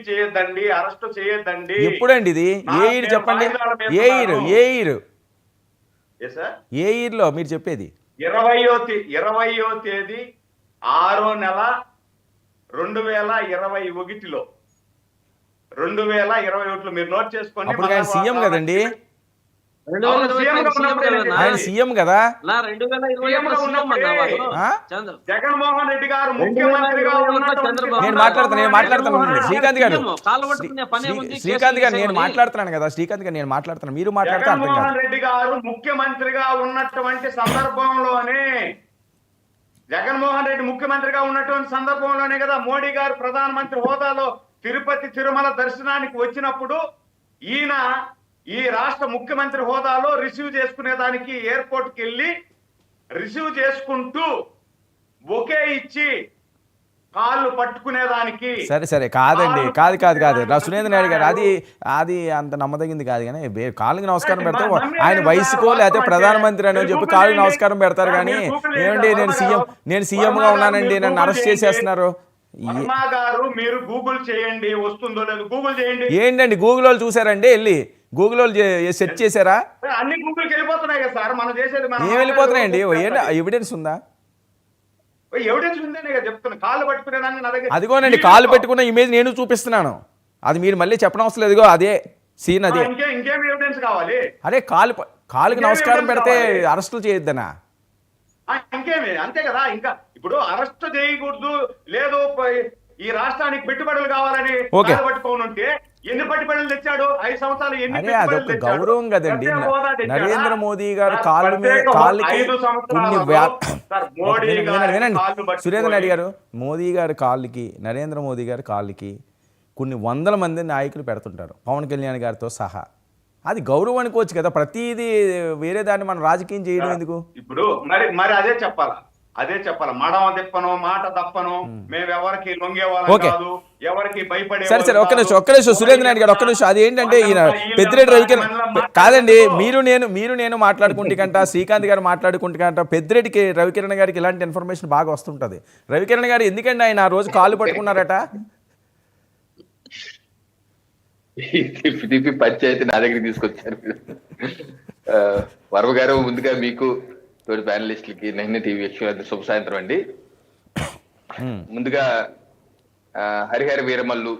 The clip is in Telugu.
చేయొద్దండి, అరెస్ట్ చేయొద్దండి. ఎప్పుడండి ఇది? ఏ ఇయర్ చెప్పండి? ఏ ఇయర్? ఏ ఇయర్? ఏ ఇయర్లో మీరు చెప్పేది? 20వ తేదీ 6వ నెల 2021లో 2021లో మీరు నోట్ చేసుకోండి. అప్పుడు ఆయన సీఎం కదండి. ఆయన సీఎం కదా. జగన్మోహన్ రెడ్డి గారు ముఖ్యమంత్రిగా నేను మాట్లాడుతున్నాను శ్రీకాంత్ గారు. శ్రీకాంత్ గారు నేను మాట్లాడుతున్నాను కదా. శ్రీకాంత్ గారు నేను మాట్లాడుతున్నాను, మీరు మాట్లాడితే అర్థం కాదు. జగన్మోహన్ రెడ్డి గారు ముఖ్యమంత్రిగా ఉన్నటువంటి సందర్భంలోనే కదా మోడీ గారు ప్రధానమంత్రి హోదాలో తిరుపతి తిరుమల దర్శనానికి వచ్చినప్పుడు ఈయన ఈ రాష్ట్ర ముఖ్యమంత్రి హోదాలో రిసీవ్ చేసుకునేదానికి ఎయిర్పోర్ట్కి వెళ్ళి రిసీవ్ చేసుకుంటూ బొకే ఇచ్చి కాళ్ళు పట్టుకునేదానికి. సరే కాదండి, కాదు సురేంద్ర నాయుడు గారు అది అంత నమ్మదగింది కాదు. కానీ కాళ్ళకి నమస్కారం పెడితే ఆయన వయసుకో లేకపోతే ప్రధానమంత్రి అని చెప్పి కాళ్ళకి నమస్కారం పెడతారు. కానీ ఏమండి నేను సీఎంగా ఉన్నానండి, నన్ను అరెస్ట్ చేసేస్తున్నారు. గారు మీరు గూగుల్ చేయండి, వస్తుందో లేదు గూగుల్ చేయండి. ఏంటండి గూగుల్ వాళ్ళు చూసారండి? వెళ్ళి గూగుల్ వాళ్ళు సెర్చ్ చేశారా? అన్ని గూగుల్కి వెళ్ళిపోతున్నాయి కదా సార్. మనం చేసేది ఏం వెళ్ళిపోతున్నాయండి? ఎవిడెన్స్ ఉందా? ఎవిడెన్స్ ఉందనే కదా చెప్తున్నా. కాళ్ళు పట్టుకునేదాన్ని నా దగ్గర అదిగోనండి, కాళ్ళు పెట్టుకున్న ఇమేజ్ నేను చూపిస్తున్నాను. అది మీరు మళ్ళీ చెప్పడం అవసరం లేదు. అదే సీన్ అదే. ఇంకేం ఎవిడెన్స్ కావాలి? అదే కాలుకి నమస్కారం పెడితే అరెస్టులు చేయొద్దనా? ఇంకేమి అంతే కదా. ఇంకా ఇప్పుడు అరెస్ట్ చేయకూడదు లేదు, ఈ రాష్ట్రానికి పెట్టుబడులు కావాలని పట్టుకోనుంటే ఎన్ని పెట్టుబడులు తెచ్చాడు? 5 సంవత్సరాలు ఎన్ని? అదొక గౌరవం కదండి. నరేంద్ర మోదీ గారు కాళ్ళకి వినండి సురేంద్ర నాయుడు గారు, మోదీ గారి కాళ్ళకి, నరేంద్ర మోదీ గారి కాళ్ళకి కొన్ని వందల మంది నాయకులు పెడుతుంటారు, పవన్ కళ్యాణ్ గారితో సహా. అది గౌరవం అనుకోవచ్చు కదా. ప్రతిదీ వేరే దాన్ని మనం రాజకీయం చేయడం ఎందుకు? ఇప్పుడు మరి అదే చెప్పాలా మడమ తిప్పను, మాట తప్పను, మేమెవరికి లొంగేవాళ్ళం కాదు, ఎవరికి భయపడే. సరే ఒక్క నిమిషం సురేంద్ర నాయుడు గారు, ఒక్క నిమిషం. అది ఏంటంటే ఈయన పెద్దిరెడ్డి రవికిరణ్ కాదండి, మీరు నేను మాట్లాడుకుంటే కంట, శ్రీకాంత్ గారు మాట్లాడుకుంటే కంట, పెద్దిరెడ్డికి రవికిరణ్ గారికి ఇలాంటి ఇన్ఫర్మేషన్ బాగా వస్తుంటది. రవికిరణ్ గారు ఎందుకండి ఆయన ఆ రోజు కాళ్ళు పట్టుకున్నారట? పంచాయతీ నా దగ్గర తీసుకొచ్చారు. వర్మ గారు, ముందుగా మీకు తోటి ప్యానలిస్టులకి నహిని టీవీ వీక్షకులందరూ శుభ సాయంత్రం అండి. ముందుగా హరిహర వీరమల్లు